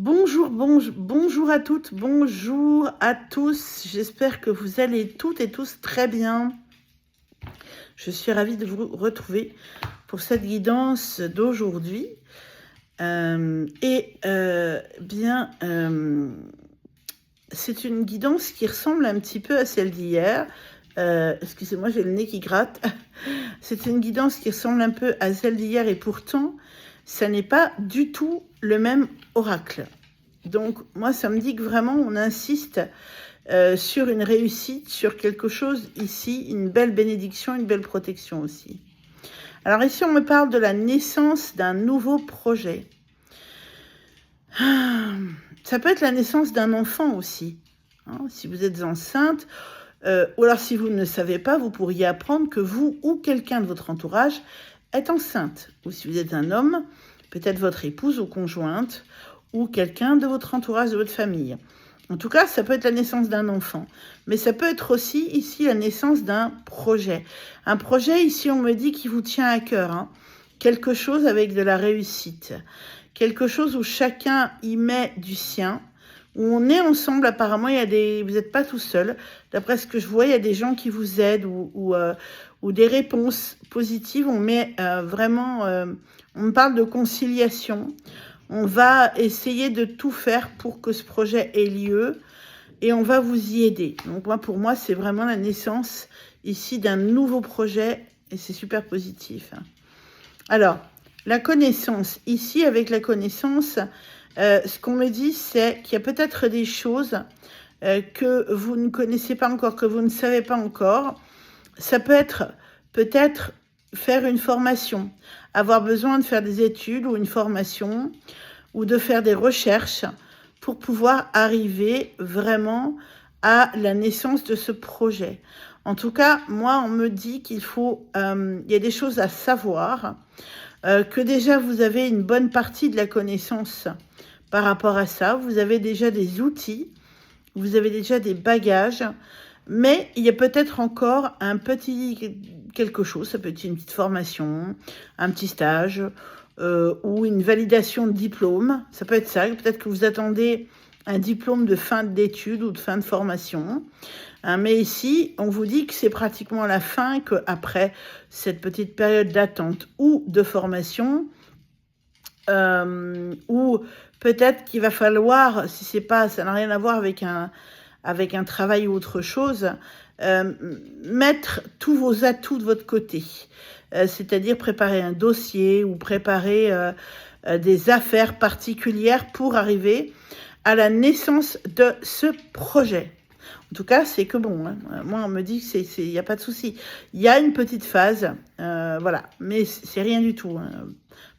Bonjour à toutes, bonjour à tous. J'espère que vous allez toutes et tous très bien. Je suis ravie de vous retrouver pour cette guidance d'aujourd'hui. C'est une guidance qui ressemble un petit peu à celle d'hier. Excusez-moi, j'ai le nez qui gratte. C'est une guidance qui ressemble un peu à celle d'hier et pourtant, ça n'est pas du tout le même oracle. Donc, moi, ça me dit que vraiment, on insiste sur une réussite, sur quelque chose ici, une belle bénédiction, une belle protection aussi. Alors ici, on me parle de la naissance d'un nouveau projet. Ça peut être la naissance d'un enfant aussi. Hein, si vous êtes enceinte, ou alors si vous ne savez pas, vous pourriez apprendre que vous ou quelqu'un de votre entourage est enceinte. Ou si vous êtes un homme, peut-être votre épouse ou conjointe, ou quelqu'un de votre entourage, de votre famille. En tout cas, ça peut être la naissance d'un enfant. Mais ça peut être aussi ici la naissance d'un projet. Un projet, ici, on me dit qu'il vous tient à cœur. Hein. Quelque chose avec de la réussite. Quelque chose où chacun y met du sien. Où on est ensemble, apparemment, vous n'êtes pas tout seul. D'après ce que je vois, il y a des gens qui vous aident ou des réponses positives. On met on me parle de conciliation. On va essayer de tout faire pour que ce projet ait lieu et on va vous y aider. Donc pour moi, c'est vraiment la naissance ici d'un nouveau projet et c'est super positif. Alors, la connaissance. Ici, avec la connaissance, ce qu'on me dit, c'est qu'il y a peut-être des choses que vous ne connaissez pas encore, que vous ne savez pas encore. Ça peut être peut-être faire une formation, avoir besoin de faire des études ou une formation ou de faire des recherches pour pouvoir arriver vraiment à la naissance de ce projet. En tout cas, moi, on me dit qu'il faut, il y a des choses à savoir, que déjà vous avez une bonne partie de la connaissance par rapport à ça. Vous avez déjà des outils, vous avez déjà des bagages, mais il y a peut-être encore un petit quelque chose, ça peut être une petite formation, un petit stage, ou une validation de diplôme, ça peut être ça, peut-être que vous attendez un diplôme de fin d'études ou de fin de formation, hein, mais ici, on vous dit que c'est pratiquement la fin, qu'après cette petite période d'attente ou de formation, ou peut-être qu'il va falloir, si c'est pas, ça n'a rien à voir avec un travail ou autre chose, mettre tous vos atouts de votre côté. C'est-à-dire préparer un dossier ou préparer des affaires particulières pour arriver à la naissance de ce projet. En tout cas, c'est que bon, hein. Moi, on me dit qu'il n'y a pas de souci. Il y a une petite phase, voilà, mais c'est rien du tout hein,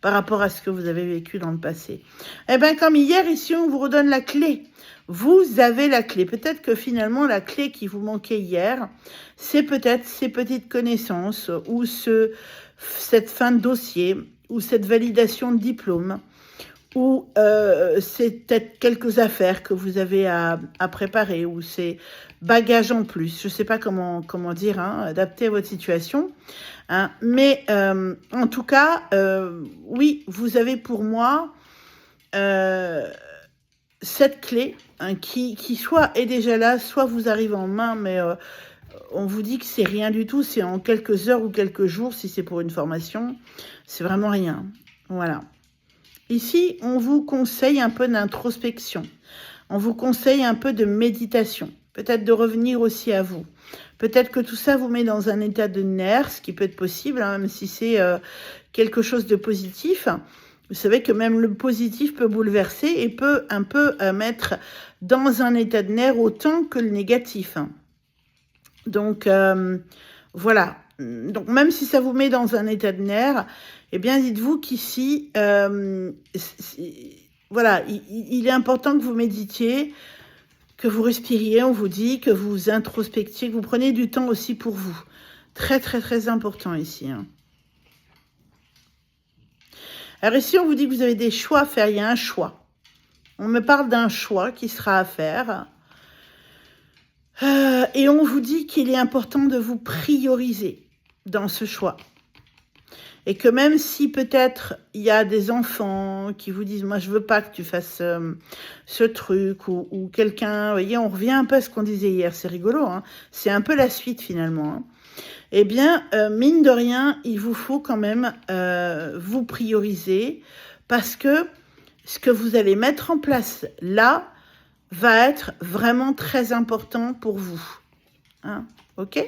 par rapport à ce que vous avez vécu dans le passé. Eh bien, comme hier, ici, on vous redonne la clé. Vous avez la clé. Peut-être que finalement, la clé qui vous manquait hier, c'est peut-être ces petites connaissances ou cette fin de dossier ou cette validation de diplôme ou c'est peut-être quelques affaires que vous avez à préparer ou c'est bagages en plus. Je ne sais pas comment dire, hein, adapté à votre situation. Hein, mais en tout cas, oui, vous avez pour moi cette clé hein, qui soit est déjà là, soit vous arrive en main, mais on vous dit que c'est rien du tout, c'est en quelques heures ou quelques jours, si c'est pour une formation, c'est vraiment rien. Voilà. Ici, on vous conseille un peu d'introspection, on vous conseille un peu de méditation, peut-être de revenir aussi à vous. Peut-être que tout ça vous met dans un état de nerfs, ce qui peut être possible, hein, même si c'est quelque chose de positif. Vous savez que même le positif peut bouleverser et peut un peu mettre dans un état de nerfs autant que le négatif. Donc, voilà. Donc, même si ça vous met dans un état de nerfs, eh bien, dites-vous qu'ici, voilà, il est important que vous méditiez, que vous respiriez, on vous dit, que vous introspectiez, que vous preniez du temps aussi pour vous. Très, très, très important ici. Hein. Alors ici, on vous dit que vous avez des choix à faire. Il y a un choix. On me parle d'un choix qui sera à faire. Et on vous dit qu'il est important de vous prioriser dans ce choix. Et que même si peut-être il y a des enfants qui vous disent « moi je veux pas que tu fasses ce truc » ou quelqu'un, vous voyez, on revient un peu à ce qu'on disait hier, c'est rigolo, hein, c'est un peu la suite finalement. Hein. Eh bien, mine de rien, il vous faut quand même vous prioriser parce que ce que vous allez mettre en place là va être vraiment très important pour vous. Hein, ok ?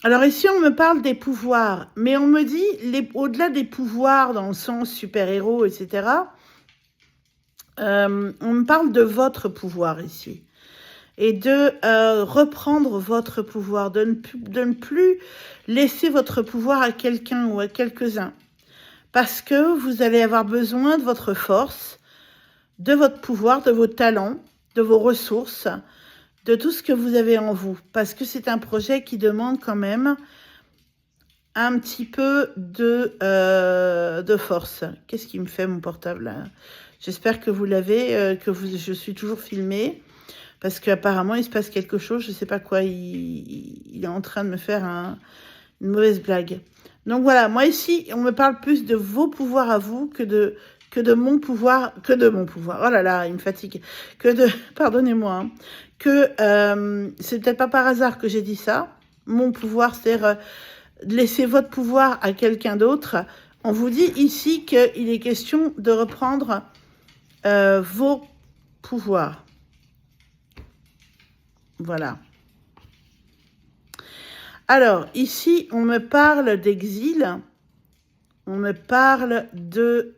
Alors ici, on me parle des pouvoirs, mais on me dit, au-delà des pouvoirs dans le sens super-héros, etc., on me parle de votre pouvoir ici. Et de reprendre votre pouvoir, de ne plus laisser votre pouvoir à quelqu'un ou à quelques-uns. Parce que vous allez avoir besoin de votre force, de votre pouvoir, de vos talents, de vos ressources, de tout ce que vous avez en vous. Parce que c'est un projet qui demande quand même un petit peu de force. Qu'est-ce qui me fait mon portable là? J'espère que vous l'avez, je suis toujours filmée. Parce qu'apparemment, il se passe quelque chose. Je ne sais pas quoi. Il est en train de me faire une mauvaise blague. Donc voilà, moi ici, on me parle plus de vos pouvoirs à vous que de mon pouvoir. Oh là là, il me fatigue. Pardonnez-moi. Hein, c'est peut-être pas par hasard que j'ai dit ça. Mon pouvoir, c'est-à-dire laisser votre pouvoir à quelqu'un d'autre. On vous dit ici qu'il est question de reprendre vos pouvoirs. Voilà. Alors, ici, on me parle d'exil. On me parle d'une...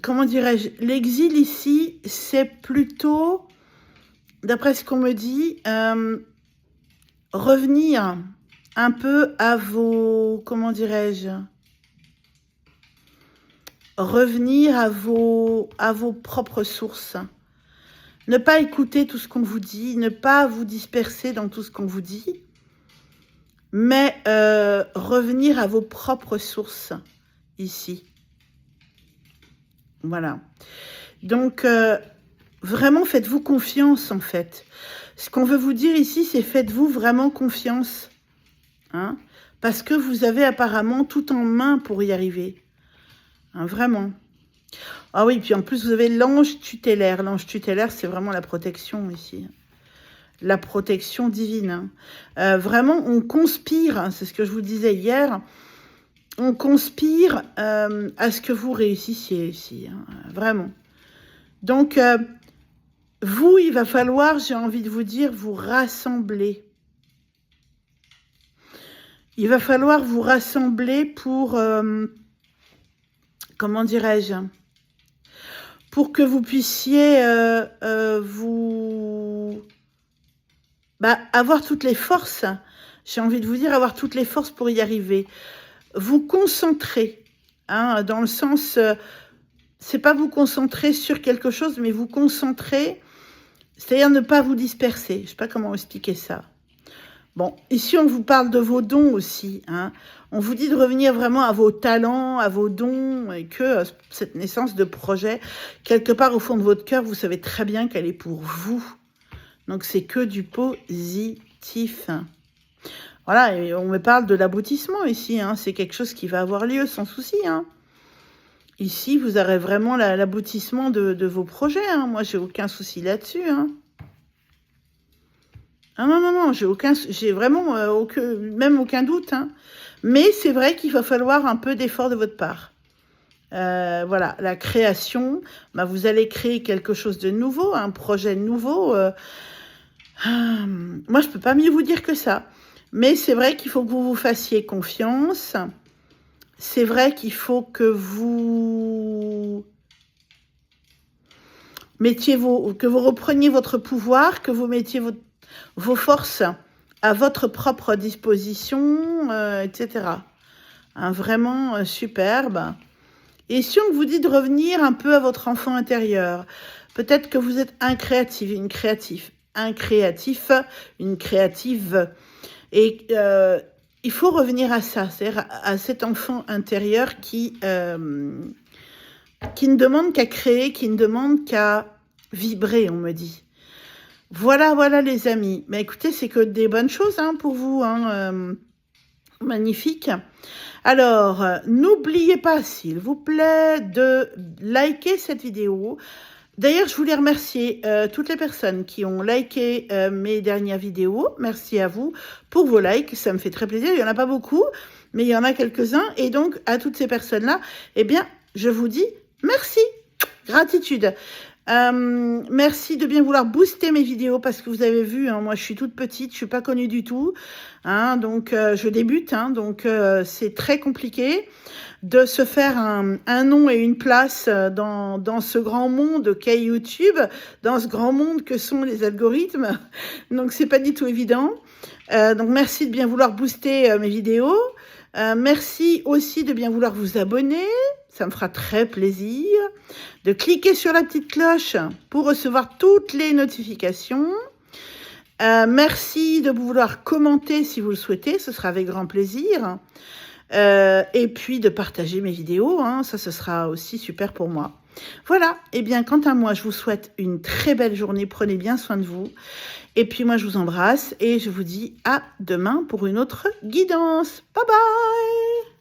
Comment dirais-je? L'exil ici, c'est plutôt, d'après ce qu'on me dit, revenir un peu à vos... Comment dirais-je? Revenir à vos propres sources. Ne pas écouter tout ce qu'on vous dit, ne pas vous disperser dans tout ce qu'on vous dit, mais revenir à vos propres sources ici. Voilà. Donc, vraiment, faites-vous confiance, en fait. Ce qu'on veut vous dire ici, c'est faites-vous vraiment confiance. Hein, parce que vous avez apparemment tout en main pour y arriver. Hein, vraiment. Ah oui, puis en plus, vous avez l'ange tutélaire. L'ange tutélaire, c'est vraiment la protection ici. La protection divine. Hein. Vraiment, on conspire, hein, c'est ce que je vous disais hier, on conspire à ce que vous réussissiez ici. Hein, vraiment. Donc, vous, il va falloir, j'ai envie de vous dire, vous rassembler. Il va falloir vous rassembler pour, comment dirais-je, pour que vous puissiez avoir toutes les forces, j'ai envie de vous dire, avoir toutes les forces pour y arriver. Vous concentrer, hein, dans le sens, c'est pas vous concentrer sur quelque chose, mais vous concentrer, c'est-à-dire ne pas vous disperser. Je sais pas comment expliquer ça. Bon, ici, on vous parle de vos dons aussi. Hein. On vous dit de revenir vraiment à vos talents, à vos dons, et que cette naissance de projet, quelque part au fond de votre cœur, vous savez très bien qu'elle est pour vous. Donc, c'est que du positif. Voilà, et on me parle de l'aboutissement ici. Hein. C'est quelque chose qui va avoir lieu sans souci. Hein. Ici, vous aurez vraiment l'aboutissement de vos projets. Hein. Moi, j'ai aucun souci là-dessus. Hein. Ah non, j'ai vraiment même aucun doute. Hein. Mais c'est vrai qu'il va falloir un peu d'effort de votre part. Voilà, la création, vous allez créer quelque chose de nouveau, un projet nouveau. Moi, je peux pas mieux vous dire que ça. Mais c'est vrai qu'il faut que vous vous fassiez confiance. C'est vrai qu'il faut que vous que vous repreniez votre pouvoir, que vous mettiez vos forces à votre propre disposition, etc. Hein, vraiment superbe. Et si on vous dit de revenir un peu à votre enfant intérieur, peut-être que vous êtes un créatif, une créative. Et il faut revenir à ça, c'est-à-dire à cet enfant intérieur qui ne demande qu'à créer, qui ne demande qu'à vibrer, on me dit. Voilà, voilà les amis. Mais écoutez, c'est que des bonnes choses hein, pour vous. Hein, magnifique. Alors, n'oubliez pas, s'il vous plaît, de liker cette vidéo. D'ailleurs, je voulais remercier toutes les personnes qui ont liké mes dernières vidéos. Merci à vous pour vos likes, ça me fait très plaisir. Il n'y en a pas beaucoup, mais il y en a quelques-uns. Et donc, à toutes ces personnes-là, eh bien, je vous dis merci, gratitude. Merci de bien vouloir booster mes vidéos parce que vous avez vu, hein, moi je suis toute petite, je suis pas connue du tout, hein, donc je débute, hein, donc c'est très compliqué de se faire un nom et une place dans ce grand monde qu'est YouTube, dans ce grand monde que sont les algorithmes, donc c'est pas du tout évident. Donc merci de bien vouloir booster mes vidéos. Merci aussi de bien vouloir vous abonner, ça me fera très plaisir. De cliquer sur la petite cloche pour recevoir toutes les notifications. Merci de vouloir commenter si vous le souhaitez, ce sera avec grand plaisir. Et puis de partager mes vidéos, hein, ça ce sera aussi super pour moi. Voilà, et bien quant à moi, je vous souhaite une très belle journée, prenez bien soin de vous. Et puis moi je vous embrasse et je vous dis à demain pour une autre guidance. Bye bye!